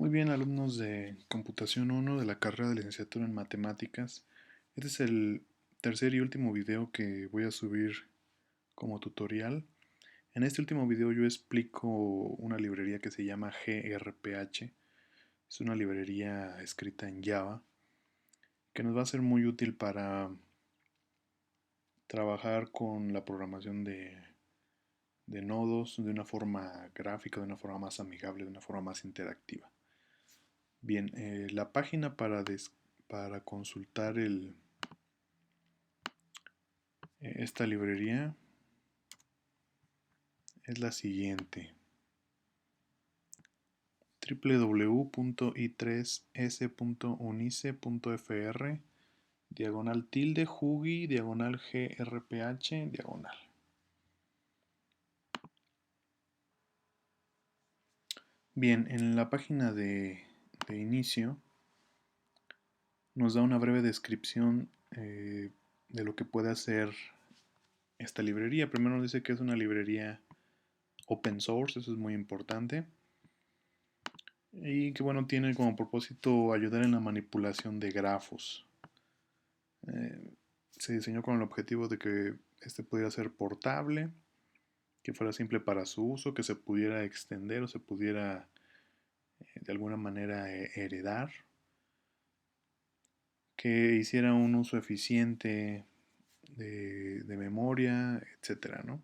Muy bien, alumnos de Computación 1 de la carrera de licenciatura en Matemáticas. Este es el tercer y último video que voy a subir como tutorial. En este último video yo explico una librería que se llama gRPH. Es una librería escrita en Java que nos va a ser muy útil para trabajar con la programación de nodos de una forma gráfica, de una forma más amigable, de una forma más interactiva. Bien, la página para consultar esta librería es la siguiente: www.i3s.unice.fr diagonal tilde jugi diagonal grph diagonal. Bien, en la página de inicio nos da una breve descripción de lo que puede hacer esta librería. Primero nos dice que es una librería open source, eso es muy importante. Y que bueno, tiene como propósito ayudar en la manipulación de grafos. Se diseñó con el objetivo de que este pudiera ser portable, que fuera simple para su uso, que se pudiera extender o se pudiera de alguna manera heredar, que hiciera un uso eficiente de memoria, etcétera, ¿no?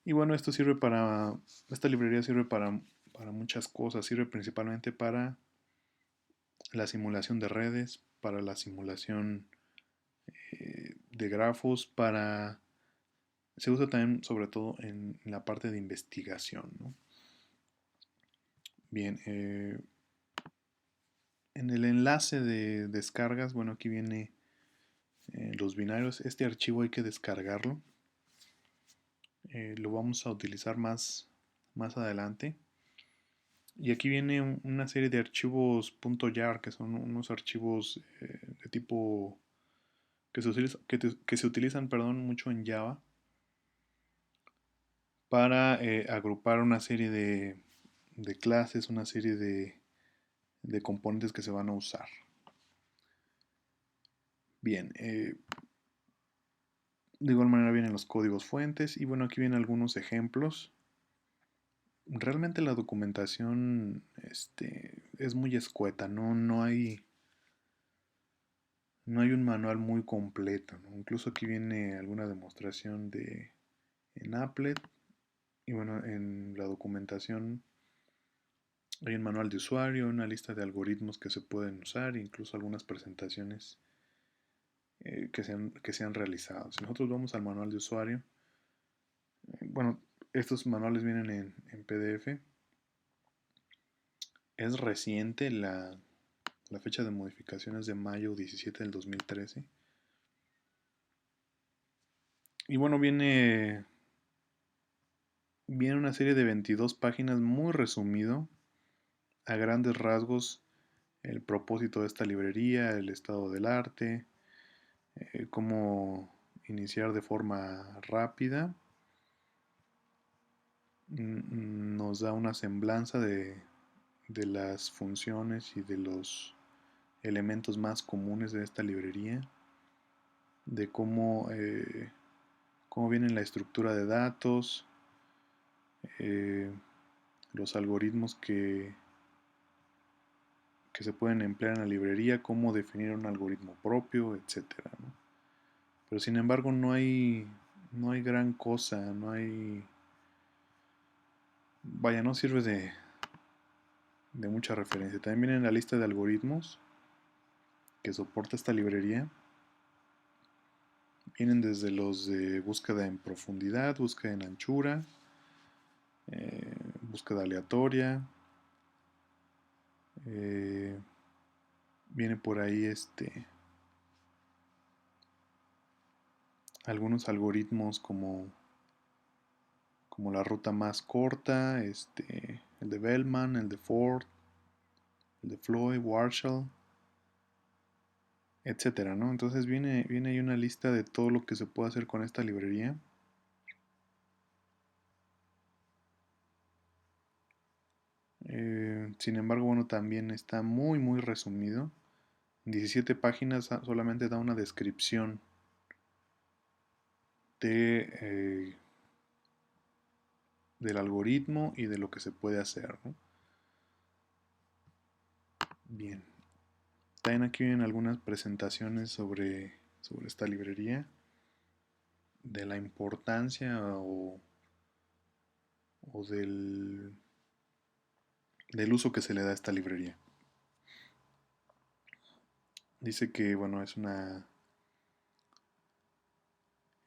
Y bueno, esta librería sirve para muchas cosas, sirve principalmente para la simulación de redes, para la simulación de grafos, se usa también sobre todo en la parte de investigación, ¿no? Bien, en el enlace de descargas, bueno, aquí viene los binarios. Este archivo hay que descargarlo. Lo vamos a utilizar más adelante. Y aquí viene una serie de archivos .jar, que son unos archivos de tipo que se utilizan, perdón, mucho en Java para agrupar una serie de clases, una serie de componentes que se van a usar. Bien, de igual manera vienen los códigos fuentes y bueno, aquí vienen algunos ejemplos. Realmente la documentación es muy escueta, no hay un manual muy completo, ¿no? Incluso aquí viene alguna demostración en Applet y bueno, en la documentación hay un manual de usuario, una lista de algoritmos que se pueden usar, incluso algunas presentaciones que se han realizado. Si nosotros vamos al manual de usuario, bueno, estos manuales vienen en PDF. Es reciente, la fecha de modificación es de mayo 17 del 2013. Y bueno, viene una serie de 22 páginas muy resumido, a grandes rasgos, el propósito de esta librería, el estado del arte, cómo iniciar de forma rápida. Nos da una semblanza de las funciones y de los elementos más comunes de esta librería, de cómo viene la estructura de datos, eh, los algoritmos que se pueden emplear en la librería, cómo definir un algoritmo propio, etcétera, ¿no? Pero sin embargo no hay gran cosa, vaya, no sirve de mucha referencia. También viene la lista de algoritmos que soporta esta librería. Vienen desde los de búsqueda en profundidad, búsqueda en anchura, búsqueda aleatoria. eh, Viene por ahí algunos algoritmos como la ruta más corta, el de Bellman, el de Ford, el de Floyd, Warshall, etcétera, ¿no? Entonces viene ahí una lista de todo lo que se puede hacer con esta librería. Sin embargo, bueno, también está muy, muy resumido. En 17 páginas solamente da una descripción de, del algoritmo y de lo que se puede hacer, ¿no? Bien. También aquí vienen algunas presentaciones sobre esta librería, de la importancia o del uso que se le da a esta librería. Dice que, bueno, es la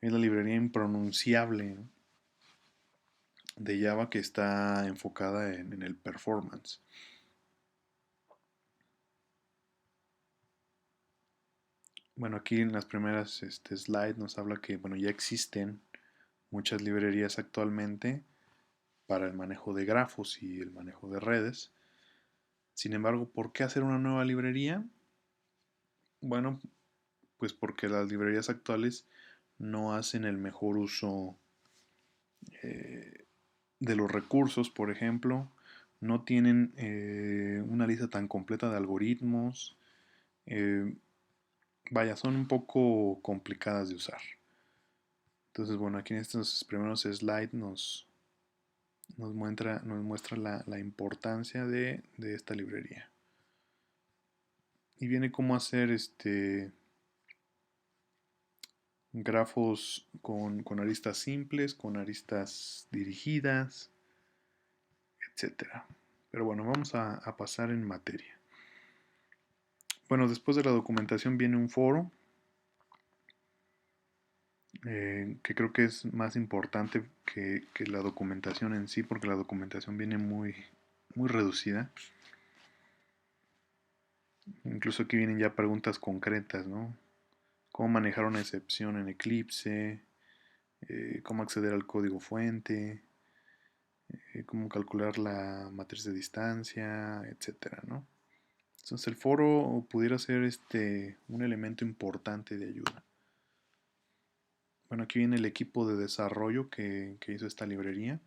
librería impronunciable, ¿no?, de Java, que está enfocada en el performance. Bueno, aquí en las primeras slides nos habla que, bueno, ya existen muchas librerías actualmente para el manejo de grafos y el manejo de redes. Sin embargo, ¿por qué hacer una nueva librería? Bueno, pues porque las librerías actuales no hacen el mejor uso de los recursos. Por ejemplo, no tienen una lista tan completa de algoritmos. eh, Vaya, son un poco complicadas de usar. Entonces, bueno, aquí en estos primeros slides nos muestra la importancia de esta librería. Y viene cómo hacer grafos con aristas simples, con aristas dirigidas, etcétera. Pero bueno, vamos a pasar en materia. Bueno, después de la documentación viene un foro, que creo que es más importante que la documentación en sí, porque la documentación viene muy, muy reducida. Incluso aquí vienen ya preguntas concretas, ¿no? Cómo manejar una excepción en Eclipse, cómo acceder al código fuente, cómo calcular la matriz de distancia, etcétera, ¿no? Entonces el foro pudiera ser un elemento importante de ayuda. Bueno, aquí viene el equipo de desarrollo que hizo esta librería.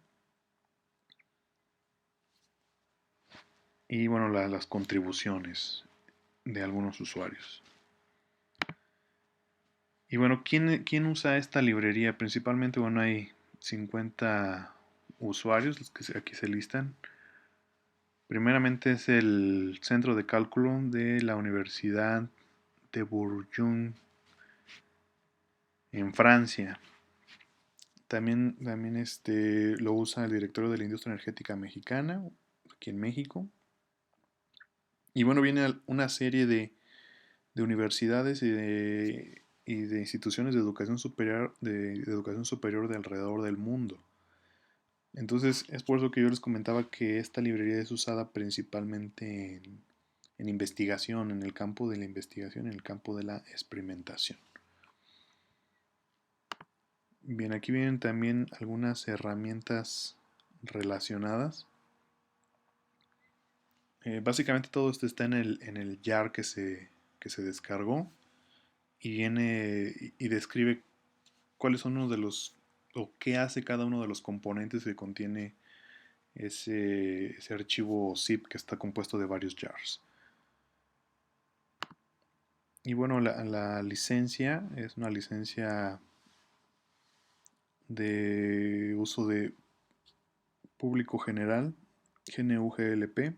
Y bueno, las contribuciones de algunos usuarios. Y bueno, ¿quién usa esta librería? Principalmente, bueno, hay 50 usuarios, los que aquí se listan. Primeramente es el Centro de Cálculo de la Universidad de Bourgogne en Francia. También lo usa el directorio de la industria energética mexicana, aquí en México. Y bueno, viene una serie de universidades y de instituciones de educación superior de alrededor del mundo. Entonces es por eso que yo les comentaba que esta librería es usada principalmente en investigación, en el campo de la investigación, en el campo de la experimentación. Bien, aquí vienen también algunas herramientas relacionadas. Básicamente todo esto está en el jar que se descargó, y viene y describe cuáles son uno de los, o qué hace cada uno de los componentes que contiene ese archivo zip que está compuesto de varios jars. Y bueno, la licencia es una licencia de uso de público general, GNU-GLP,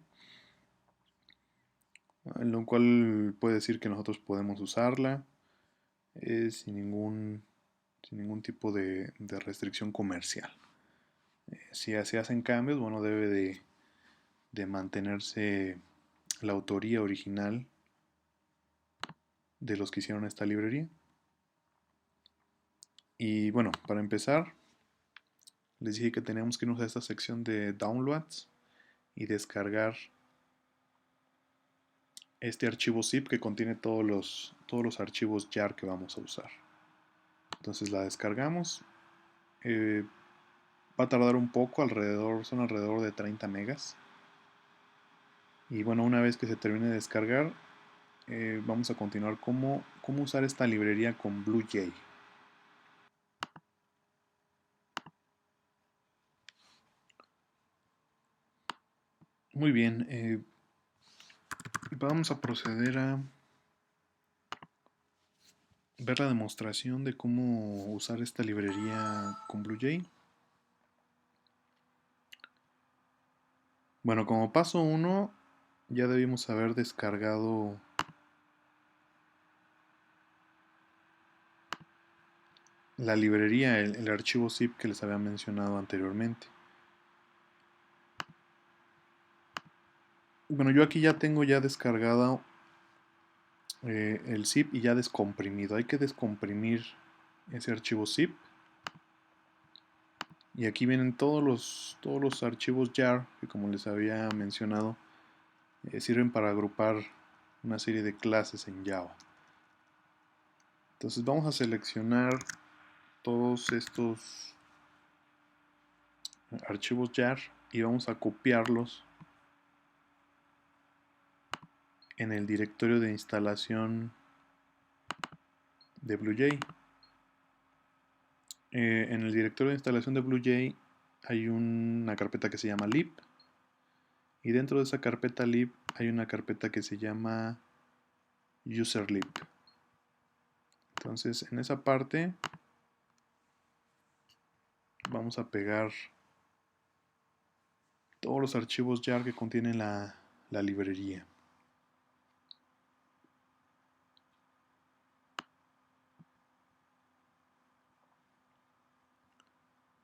en lo cual puede decir que nosotros podemos usarla sin ningún tipo de restricción comercial. Si se hacen cambios, bueno, debe de mantenerse la autoría original de los que hicieron esta librería. Y bueno, para empezar, les dije que teníamos que irnos a esta sección de downloads y descargar este archivo zip que contiene todos los archivos jar que vamos a usar. Entonces la descargamos. eh, Va a tardar un poco, son alrededor de 30 megas. Y bueno, una vez que se termine de descargar, vamos a continuar cómo usar esta librería con BlueJ. Muy bien, vamos a proceder a ver la demostración de cómo usar esta librería con BlueJ. Bueno, como paso 1 ya debimos haber descargado la librería, el archivo zip que les había mencionado anteriormente. Bueno, yo aquí ya tengo descargado el zip y ya descomprimido. Hay que descomprimir ese archivo zip. Y aquí vienen todos los archivos jar que, como les había mencionado, sirven para agrupar una serie de clases en Java. Entonces vamos a seleccionar todos estos archivos jar y vamos a copiarlos en el directorio de instalación de BlueJ. En el directorio de instalación de BlueJ hay una carpeta que se llama lib, y dentro de esa carpeta lib hay una carpeta que se llama userlib. Entonces en esa parte vamos a pegar todos los archivos jar que contienen la librería.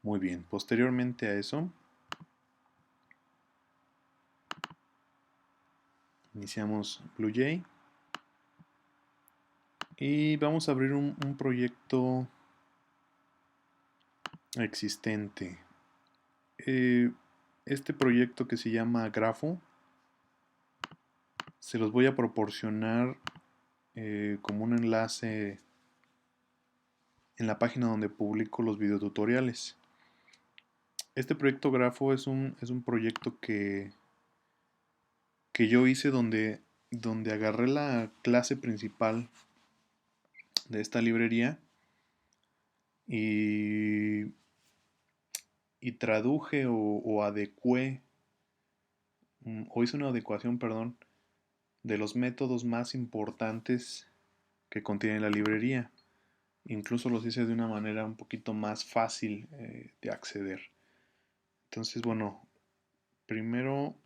Muy bien, posteriormente a eso iniciamos BlueJ y vamos a abrir un proyecto existente. Este proyecto, que se llama Grafo, se los voy a proporcionar como un enlace en la página donde publico los videotutoriales. Este proyecto Grafo es un proyecto que yo hice donde agarré la clase principal de esta librería y, y traduje o adecué, o hice una adecuación, perdón, de los métodos más importantes que contiene la librería. Incluso los hice de una manera un poquito más fácil de acceder. Entonces, bueno, primero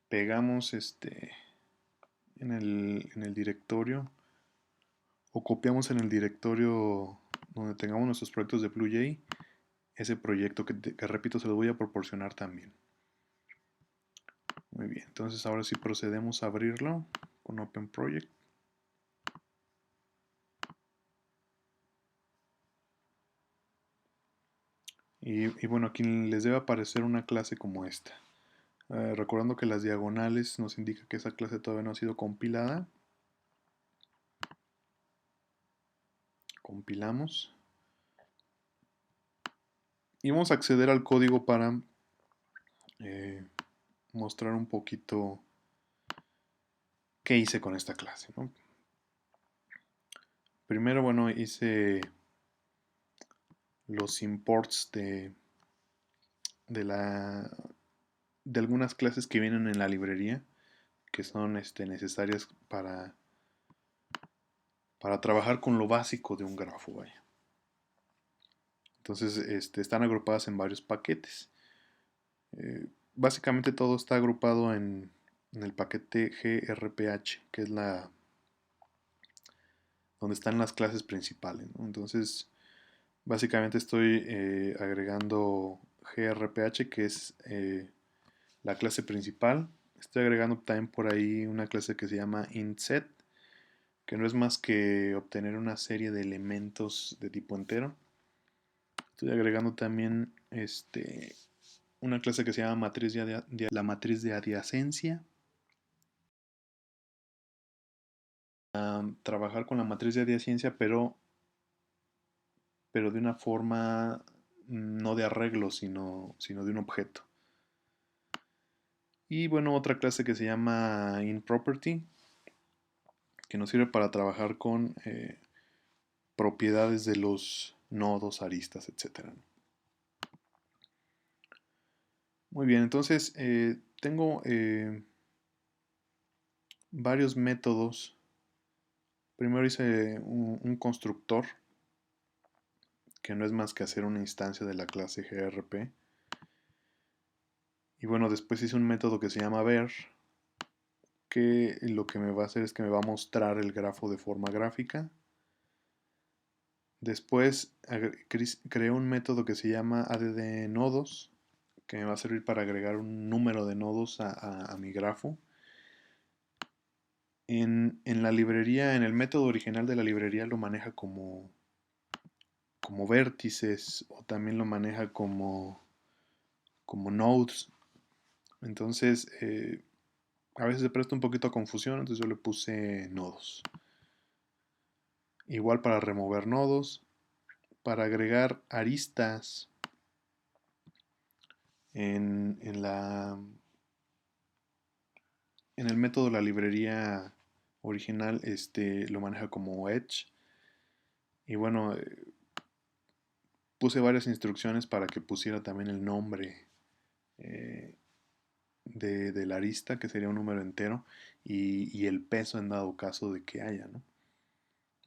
pegamos en el directorio, o copiamos en el directorio donde tengamos nuestros proyectos de BlueJ ese proyecto que repito, se lo voy a proporcionar también. Muy bien, entonces ahora sí procedemos a abrirlo con Open Project. Y bueno, aquí les debe aparecer una clase como esta. Recordando que las diagonales nos indica que esa clase todavía no ha sido compilada. Compilamos. Y vamos a acceder al código para mostrar un poquito qué hice con esta clase, ¿no? Primero, bueno, hice los imports de, la, de algunas clases que vienen en la librería, que son necesarias para trabajar con lo básico de un grafo, vaya. Entonces están agrupadas en varios paquetes. Básicamente todo está agrupado en el paquete grph, que es donde están las clases principales, ¿no? Entonces, básicamente estoy agregando grph, que es la clase principal. Estoy agregando también por ahí una clase que se llama intSet, que no es más que obtener una serie de elementos de tipo entero. Estoy agregando también una clase que se llama la matriz de adiacencia. Trabajar con la matriz de adiacencia, pero de una forma no de arreglo, sino de un objeto. Y bueno, otra clase que se llama inProperty, que nos sirve para trabajar con propiedades de los nodos, aristas, etc. Muy bien, entonces tengo varios métodos. Primero hice un constructor, que no es más que hacer una instancia de la clase GRP. Y bueno, después hice un método que se llama ver, que lo que me va a hacer es que me va a mostrar el grafo de forma gráfica. Después creé un método que se llama add nodos, que me va a servir para agregar un número de nodos a mi grafo. En la librería, en el método original de la librería lo maneja como vértices o también lo maneja como nodes. Entonces, a veces se presta un poquito a confusión, entonces yo le puse nodos. Igual para remover nodos, para agregar aristas en en el método de la librería original, lo maneja como Edge. Y bueno, puse varias instrucciones para que pusiera también el nombre eh, de la arista, que sería un número entero, y el peso en dado caso de que haya, ¿no?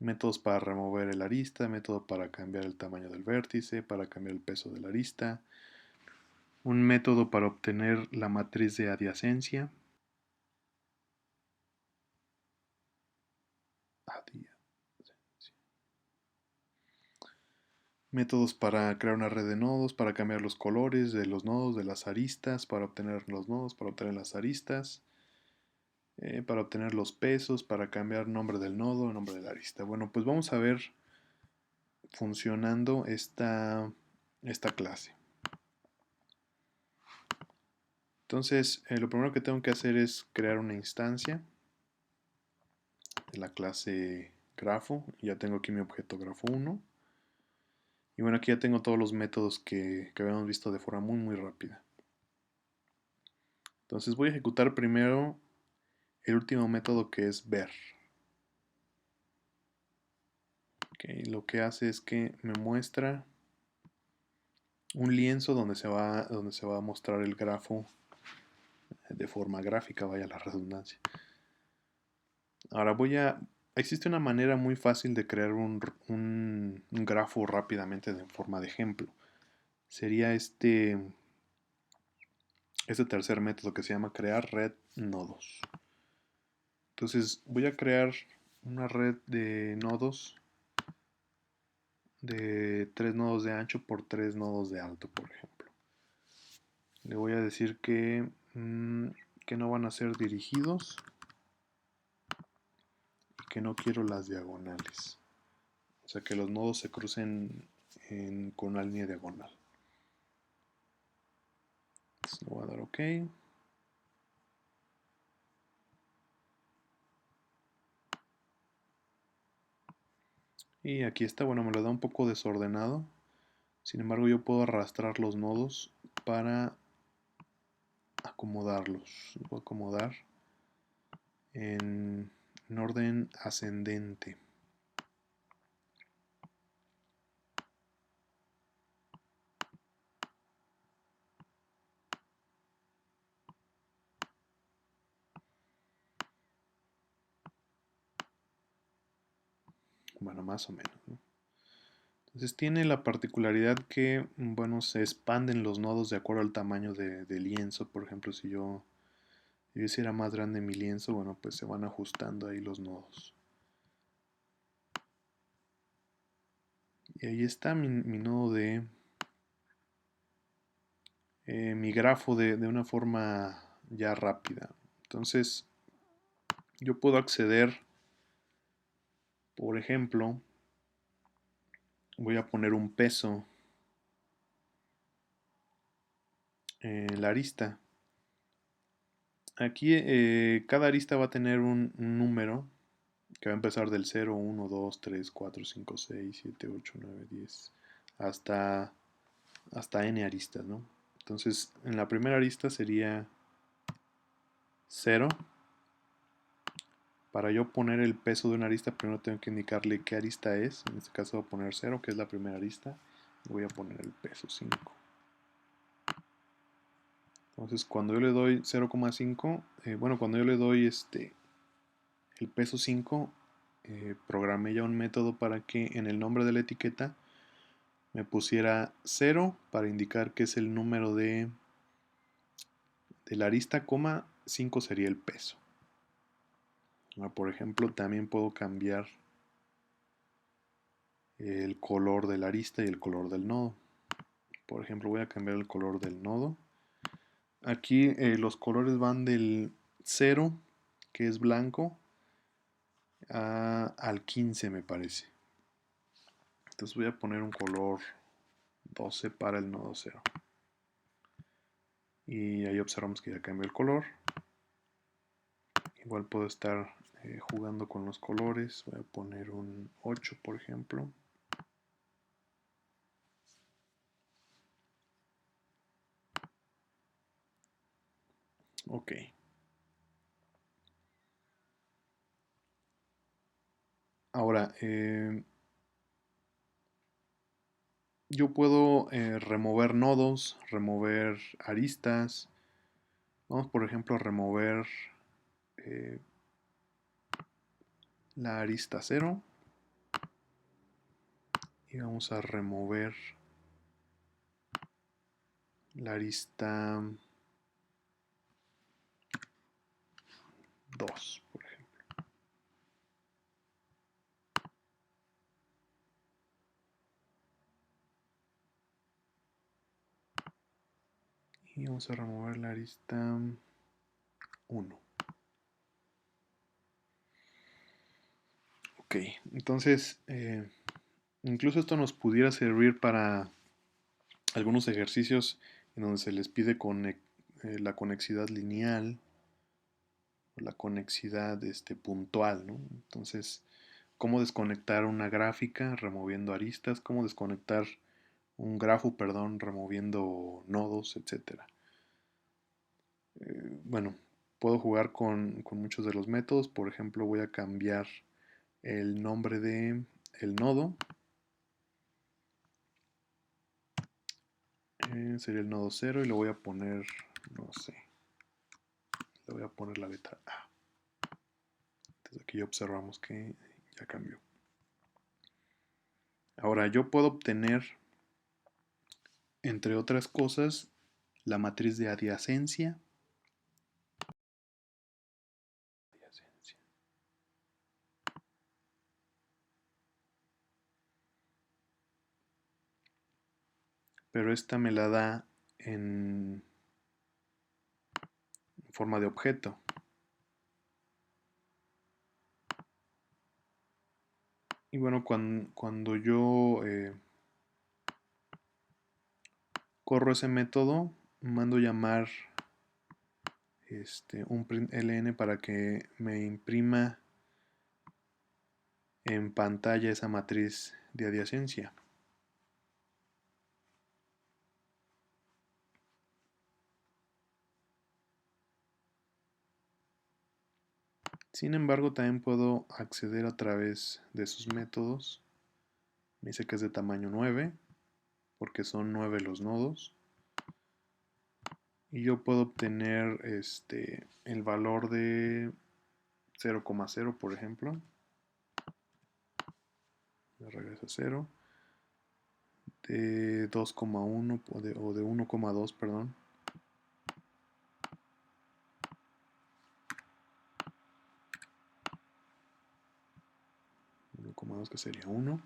Métodos para remover el arista, método para cambiar el tamaño del vértice, para cambiar el peso de la arista, un método para obtener la matriz de adyacencia, métodos para crear una red de nodos, para cambiar los colores de los nodos, de las aristas, para obtener los nodos, para obtener las aristas, para obtener los pesos, para cambiar nombre del nodo, nombre de la arista. Bueno, pues vamos a ver funcionando esta clase. Entonces, lo primero que tengo que hacer es crear una instancia de la clase grafo. Ya tengo aquí mi objeto grafo1. Y bueno, aquí ya tengo todos los métodos que habíamos visto de forma muy rápida. Entonces voy a ejecutar primero el último método, que es ver. Okay, lo que hace es que me muestra un lienzo donde se va a mostrar el grafo de forma gráfica, vaya la redundancia. Ahora existe una manera muy fácil de crear un grafo rápidamente de forma de ejemplo. Sería este tercer método que se llama crear red nodos. Entonces voy a crear una red de nodos de 3 nodos de ancho por 3 nodos de alto, por ejemplo. Le voy a decir que no van a ser dirigidos y que no quiero las diagonales. O sea, que los nodos se crucen con una línea diagonal. Entonces le voy a dar OK. Y aquí está, bueno, me lo da un poco desordenado. Sin embargo, yo puedo arrastrar los nodos para acomodarlos. Los voy a acomodar en orden ascendente. Bueno, más o menos, ¿no? Entonces tiene la particularidad que, bueno, se expanden los nodos de acuerdo al tamaño de lienzo. Por ejemplo, si yo hiciera más grande mi lienzo, bueno, pues se van ajustando ahí los nodos. Y ahí está mi nodo mi grafo de una forma ya rápida. Entonces, yo puedo acceder, por ejemplo, voy a poner un peso en la arista. Aquí cada arista va a tener un número que va a empezar del 0, 1, 2, 3, 4, 5, 6, 7, 8, 9, 10, hasta n aristas, ¿no? Entonces, en la primera arista sería 0. Para yo poner el peso de una arista, primero tengo que indicarle qué arista es. En este caso voy a poner 0, que es la primera arista. Voy a poner el peso 5. Entonces cuando yo le doy 0,5, bueno, cuando yo le doy el peso 5, programé ya un método para que en el nombre de la etiqueta me pusiera 0 para indicar que es el número de la arista, 5 sería el peso. Ahora, por ejemplo, también puedo cambiar el color de la arista y el color del nodo. Por ejemplo, voy a cambiar el color del nodo. Aquí los colores van del 0, que es blanco, al 15 me parece. Entonces voy a poner un color 12 para el nodo 0. Y ahí observamos que ya cambió el color. Igual puedo estar jugando con los colores. Voy a poner un 8, por ejemplo. Ok. Ahora, yo puedo remover nodos, remover aristas. Vamos, por ejemplo, a remover eh, la arista 0. Y vamos a remover la arista 2, por ejemplo. Y vamos a remover la arista 1. Ok, entonces incluso esto nos pudiera servir para algunos ejercicios en donde se les pide la conexidad lineal o la conexidad puntual, ¿no? Entonces, cómo desconectar una gráfica removiendo aristas, cómo desconectar un grafo, perdón, removiendo nodos, etcétera. Bueno, puedo jugar con muchos de los métodos. Por ejemplo, voy a cambiar el nombre de el nodo. Sería el nodo 0 y le voy a poner, no sé, le voy a poner la letra A. Entonces aquí ya observamos que ya cambió. Ahora yo puedo obtener, entre otras cosas, la matriz de adyacencia. Pero esta me la da en forma de objeto. Y bueno, cuando yo corro ese método, mando llamar un println para que me imprima en pantalla esa matriz de adyacencia. Sin embargo, también puedo acceder a través de sus métodos. Me dice que es de tamaño 9, porque son 9 los nodos. Y yo puedo obtener el valor de 0,0, por ejemplo. Me regresa a 0. De 2,1 o de 1,2, perdón. 1,2 que sería 1.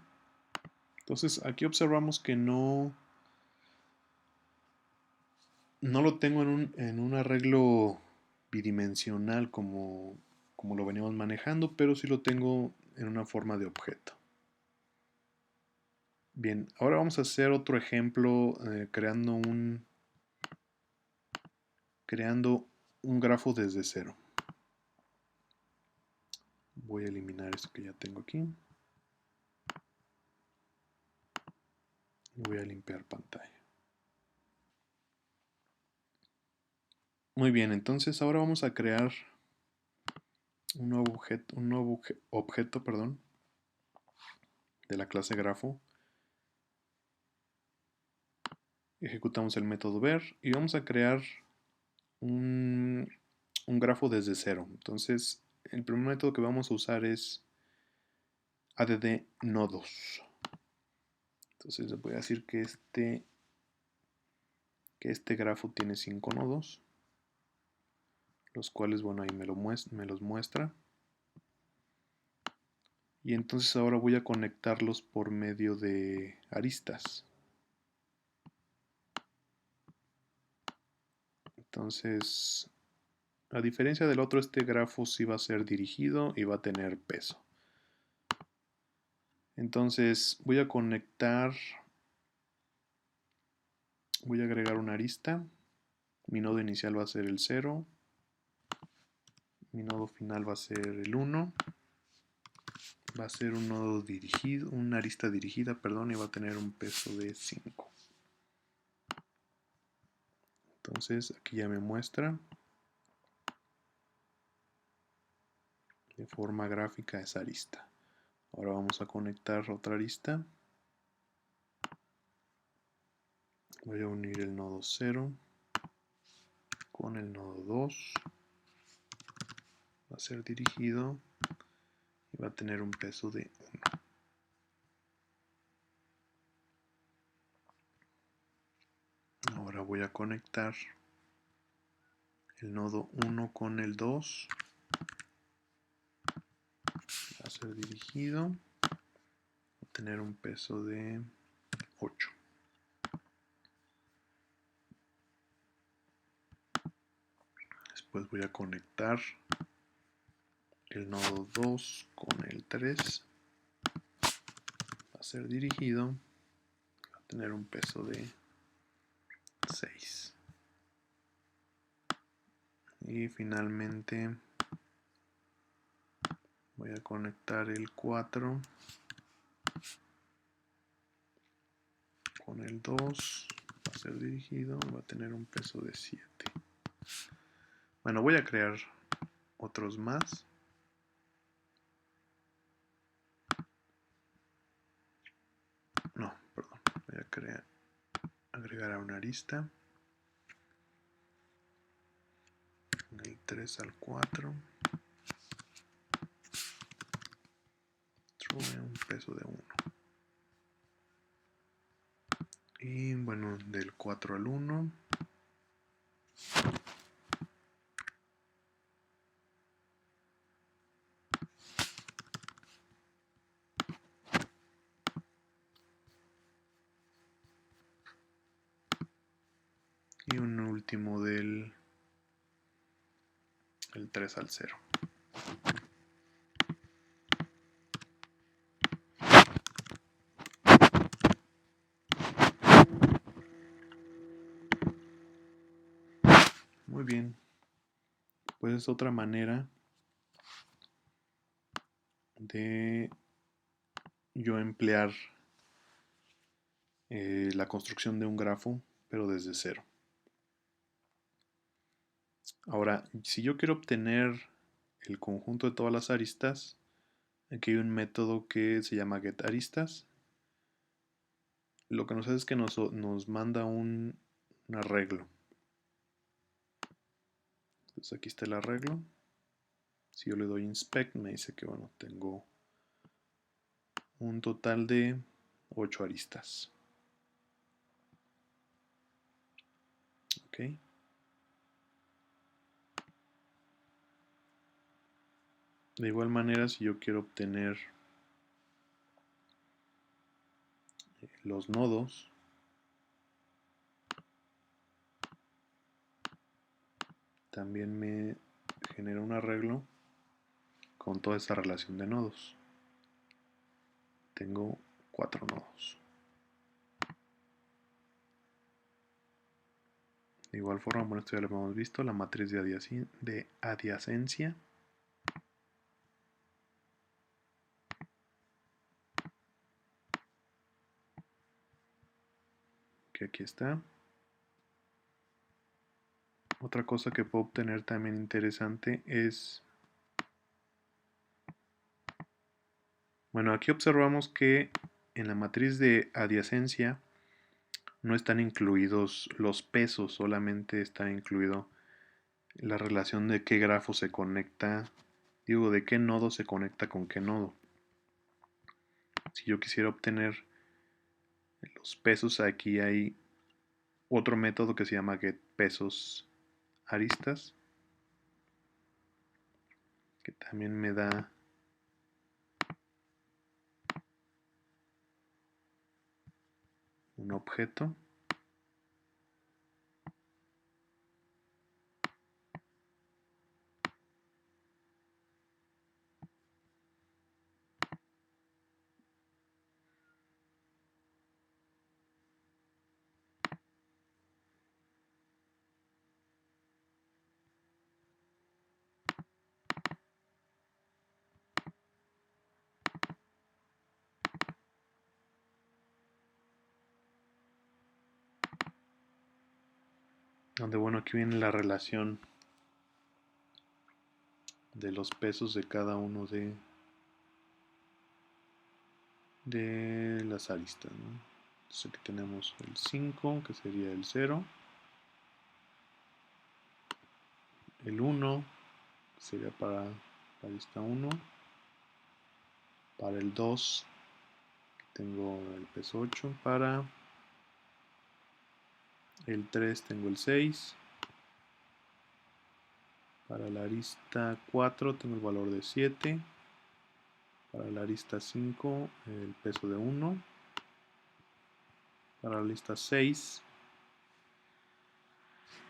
Entonces aquí observamos que no lo tengo en un arreglo bidimensional como lo veníamos manejando, pero sí lo tengo en una forma de objeto. Bien, ahora vamos a hacer otro ejemplo creando un grafo desde cero. Voy a eliminar esto que ya tengo aquí. Voy a limpiar pantalla. Muy bien, entonces ahora vamos a crear un nuevo objeto, perdón, de la clase grafo. Ejecutamos el método ver y vamos a crear un grafo desde cero. Entonces, el primer método que vamos a usar es add nodos. Entonces les voy a decir que este grafo tiene 5 nodos, los cuales, bueno, ahí me los muestra. Y entonces ahora voy a conectarlos por medio de aristas. Entonces, a diferencia del otro, este grafo sí va a ser dirigido y va a tener peso. Entonces voy a agregar una arista. Mi nodo inicial va a ser el 0. Mi nodo final va a ser el 1. Va a ser un nodo dirigido, una arista dirigida, perdón, y va a tener un peso de 5. Entonces aquí ya me muestra de forma gráfica esa arista. Ahora vamos a conectar otra arista. Voy a unir el nodo 0 con el nodo 2. Va a ser dirigido y va a tener un peso de 1. Ahora voy a conectar el nodo 1 con el 2. Va a ser dirigido. Va a tener un peso de 8. Después voy a conectar el nodo 2 con el 3. Va a ser dirigido. Va a tener un peso de 6. Y finalmente voy a conectar el 4 con el 2. Va a ser dirigido. Va a tener un peso de 7. Bueno, voy a crear otros más. No, perdón. Voy a agregar a una arista. Del 3 al 4. True, un peso de 1. Y bueno, del 4 al 1. Y un último del 3 al 0. Muy bien. Pues es otra manera de yo emplear la construcción de un grafo, pero desde cero. Ahora, si yo quiero obtener el conjunto de todas las aristas, aquí hay un método que se llama getAristas. Lo que nos hace es que nos manda un arreglo. Entonces aquí está el arreglo. Si yo le doy inspect, me dice que bueno, tengo un total de 8 aristas. Ok. De igual manera, si yo quiero obtener los nodos, también me genera un arreglo con toda esta relación de nodos. Tengo 4 nodos. De igual forma, bueno, esto ya lo hemos visto, la matriz de adyacencia. Que aquí está. Otra cosa que puedo obtener también interesante es, bueno, aquí observamos que en la matriz de adyacencia no están incluidos los pesos, solamente está incluido la relación de qué grafo se conecta, digo, de qué nodo se conecta con qué nodo. Si yo quisiera obtener los pesos, aquí hay otro método que se llama getPesosAristas, que también me da un objeto. Donde bueno, aquí viene la relación de los pesos de cada uno de las aristas, ¿no? Entonces aquí tenemos el 5, que sería el 0, el 1, que sería para la arista 1, para el 2, tengo el peso 8, para el 3 tengo el 6, para la arista 4 tengo el valor de 7, para la arista 5 el peso de 1, para la lista 6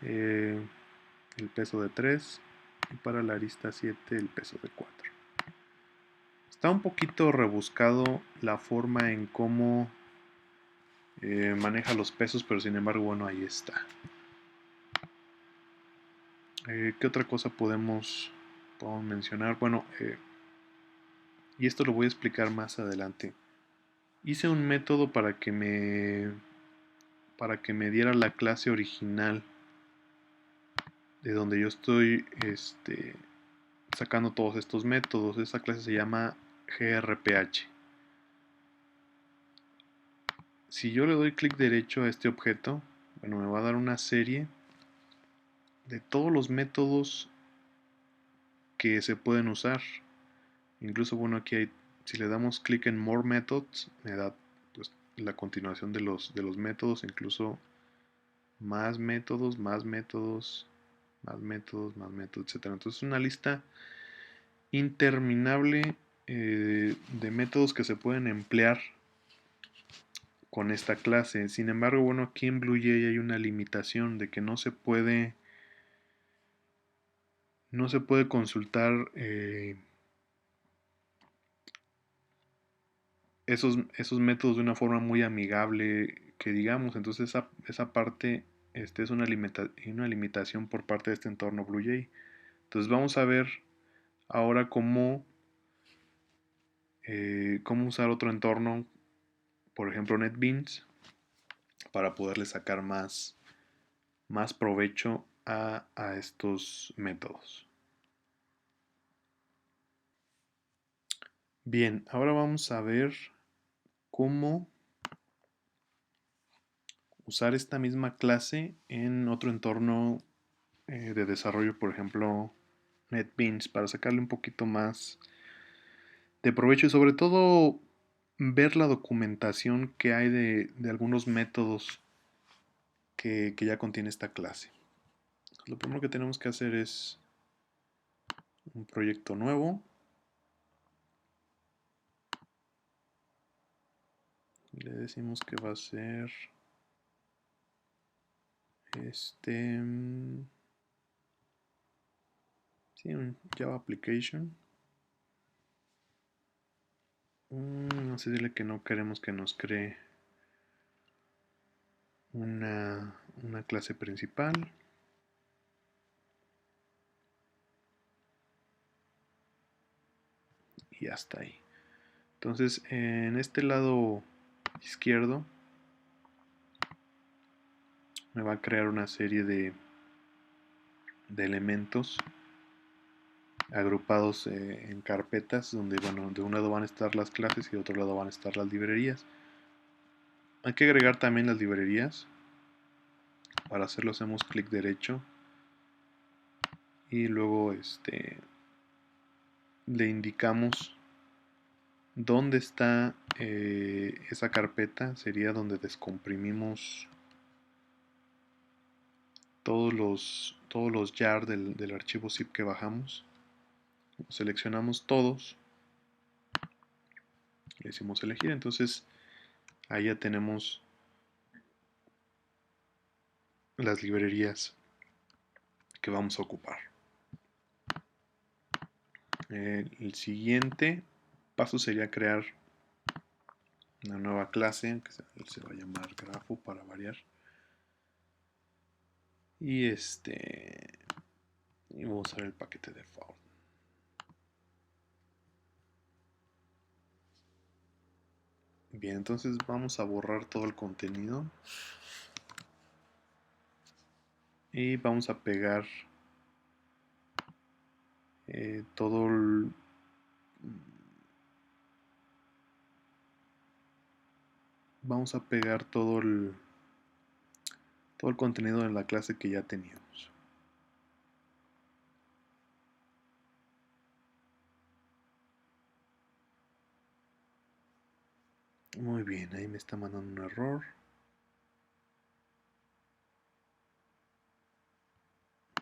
el peso de 3 y para la arista 7 el peso de 4. Está un poquito rebuscado la forma en cómo maneja los pesos, pero sin embargo, bueno, ahí está. ¿Qué otra cosa podemos mencionar? Bueno, y esto lo voy a explicar más adelante. Hice un método para que me diera la clase original de donde yo estoy sacando todos estos métodos. Esa clase se llama grph. Si yo le doy clic derecho a este objeto, bueno, me va a dar una serie de todos los métodos que se pueden usar. Incluso, bueno, aquí hay, si le damos clic en More Methods, me da pues, la continuación de los métodos, incluso más métodos, más métodos, más métodos, más métodos, etc. Entonces es una lista interminable de métodos que se pueden emplear con esta clase. Sin embargo, bueno, aquí en BlueJ hay una limitación de que no se puede consultar esos métodos de una forma muy amigable, que digamos. Entonces esa parte es una limitación por parte de este entorno BlueJ. Entonces vamos a ver ahora cómo usar otro entorno, por ejemplo NetBeans, para poderle sacar más provecho a estos métodos. Bien, ahora vamos a ver cómo usar esta misma clase en otro entorno de desarrollo, por ejemplo NetBeans, para sacarle un poquito más de provecho y sobre todo ver la documentación que hay de algunos métodos que ya contiene esta clase. Lo primero que tenemos que hacer es un proyecto nuevo. Le decimos que va a ser sí, un Java Application. Vamos a decirle que no queremos que nos cree una clase principal. Y hasta ahí. Entonces, en este lado izquierdo me va a crear una serie de elementos agrupados en carpetas donde, bueno, de un lado van a estar las clases y de otro lado van a estar las librerías. Hay que agregar también las librerías. Para hacerlo hacemos clic derecho y luego le indicamos dónde está esa carpeta. Sería donde descomprimimos todos los jar del archivo zip que bajamos. Seleccionamos todos, le decimos elegir, entonces ahí ya tenemos las librerías que vamos a ocupar. El siguiente paso sería crear una nueva clase que se va a llamar grafo para variar. Y y vamos a usar el paquete default. Bien, entonces vamos a borrar todo el contenido y vamos a pegar todo el, vamos a pegar todo el contenido de la clase que ya teníamos. Muy bien, ahí me está mandando un error.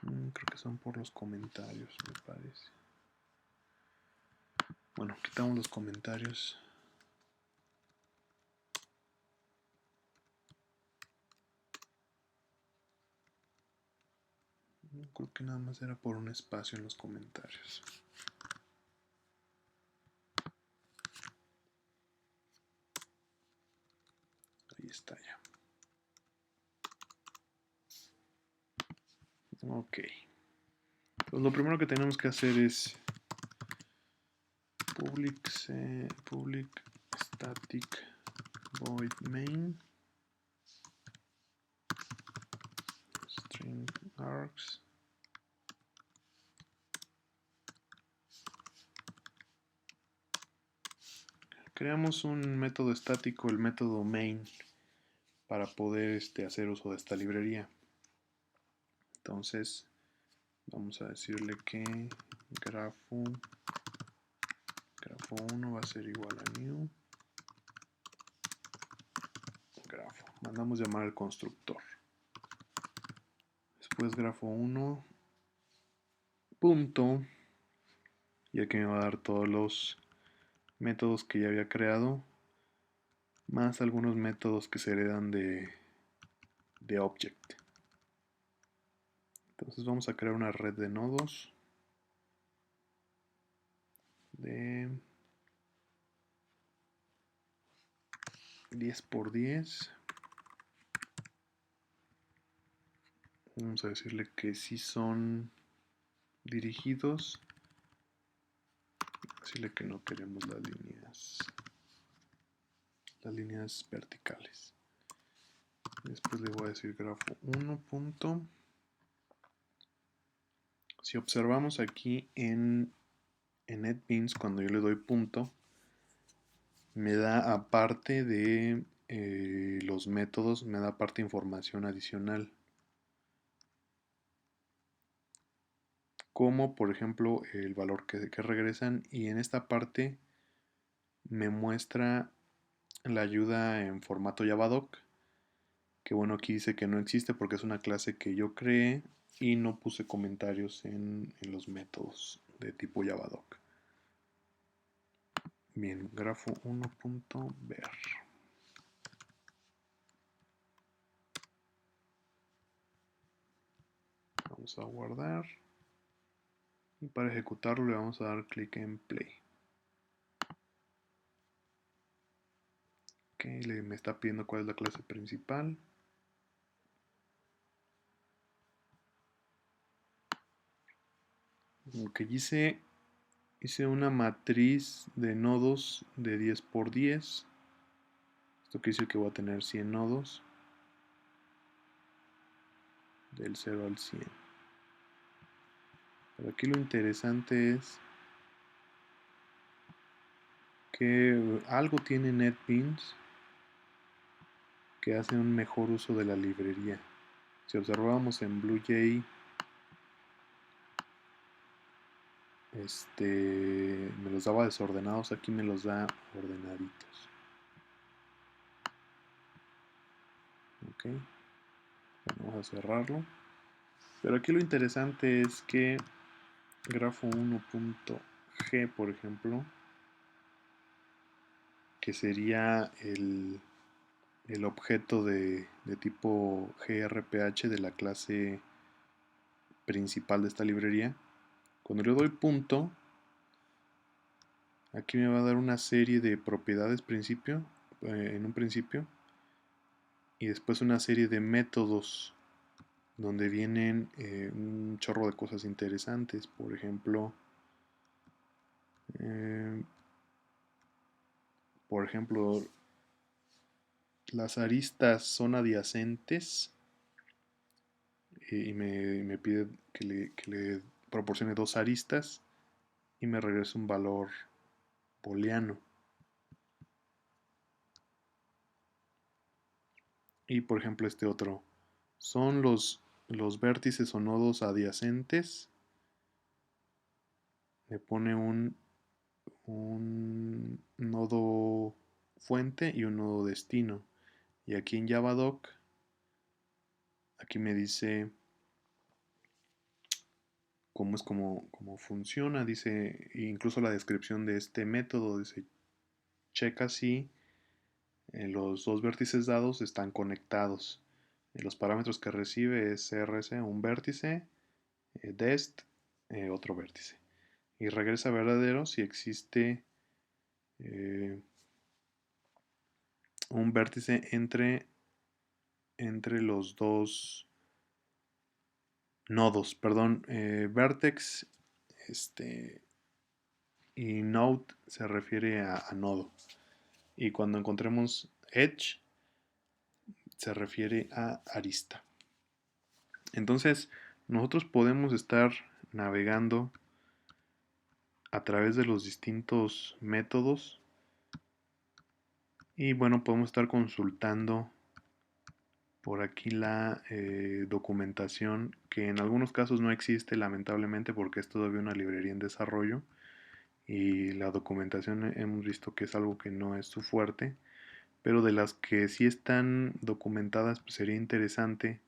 Creo que son por los comentarios, me parece. Bueno, quitamos los comentarios. Creo que nada más era por un espacio en los comentarios. Ahí está ya. Ok. Pues lo primero que tenemos que hacer es public static void main string args. Creamos un método estático, el método main, para poder hacer uso de esta librería. Entonces vamos a decirle que grafo1 va a ser igual a new grafo. Mandamos llamar al constructor. Después grafo1 punto, y aquí me va a dar todos los métodos que ya había creado, más algunos métodos que se heredan de object. Entonces vamos a crear una red de nodos de 10 por 10. Vamos a decirle que si son dirigidos. Decirle que no queremos las líneas verticales. Después le voy a decir grafo1 punto. Si observamos aquí en NetBeans, cuando yo le doy punto, me da aparte de los métodos, me da aparte información adicional. Como por ejemplo el valor que regresan, y en esta parte me muestra la ayuda en formato Javadoc, que bueno, aquí dice que no existe porque es una clase que yo creé y no puse comentarios en los métodos de tipo Javadoc. Bien, grafo1.ver. Vamos a guardar. Y para ejecutarlo le vamos a dar clic en play. Ok, me está pidiendo cuál es la clase principal. Ok, hice una matriz de nodos de 10 por 10. Esto quiere decir que voy a tener 100 nodos. Del 0 al 100. Pero aquí lo interesante es que algo tiene NetBeans que hace un mejor uso de la librería. Si observamos en BlueJ, me los daba desordenados, aquí me los da ordenaditos. Ok, bueno, vamos a cerrarlo. Pero aquí lo interesante es que grafo 1.g, por ejemplo, que sería el objeto de tipo grph de la clase principal de esta librería. Cuando le doy punto, aquí me va a dar una serie de propiedades en un principio, y después una serie de métodos donde vienen un chorro de cosas interesantes. Por ejemplo, eh, por ejemplo, las aristas son adyacentes, y me pide que le proporcione dos aristas y me regresa un valor booleano. Y por ejemplo este otro, son los vértices o nodos adyacentes, me pone un nodo fuente y un nodo destino. Y aquí en Javadoc, aquí me dice cómo es cómo funciona, dice incluso la descripción de este método, dice checa si los dos vértices dados están conectados. Los parámetros que recibe es CRC, un vértice, dest, otro vértice. Y regresa verdadero si existe eh, un vértice entre los dos nodos, perdón, vertex y node se refiere a nodo. Y cuando encontremos edge se refiere a arista. Entonces, nosotros podemos estar navegando a través de los distintos métodos y bueno, podemos estar consultando por aquí la documentación, que en algunos casos no existe lamentablemente porque es todavía una librería en desarrollo y la documentación hemos visto que es algo que no es su fuerte, pero de las que sí están documentadas pues sería interesante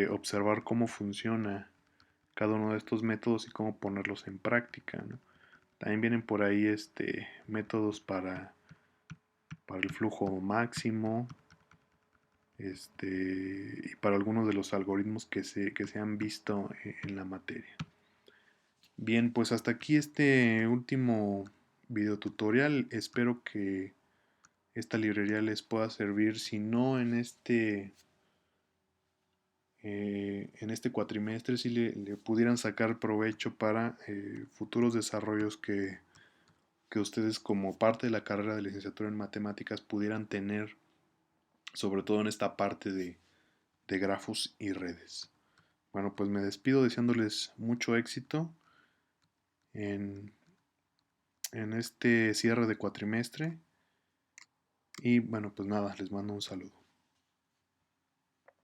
observar cómo funciona cada uno de estos métodos y cómo ponerlos en práctica, ¿no? También vienen por ahí métodos para el flujo máximo, y para algunos de los algoritmos que se han visto en la materia. Bien, pues hasta aquí este último video tutorial. Espero que esta librería les pueda servir, si no en este cuatrimestre, si le pudieran sacar provecho para futuros desarrollos que ustedes como parte de la carrera de licenciatura en matemáticas pudieran tener, sobre todo en esta parte de grafos y redes. Bueno, pues me despido deseándoles mucho éxito en, en este cierre de cuatrimestre y bueno, pues nada, les mando un saludo.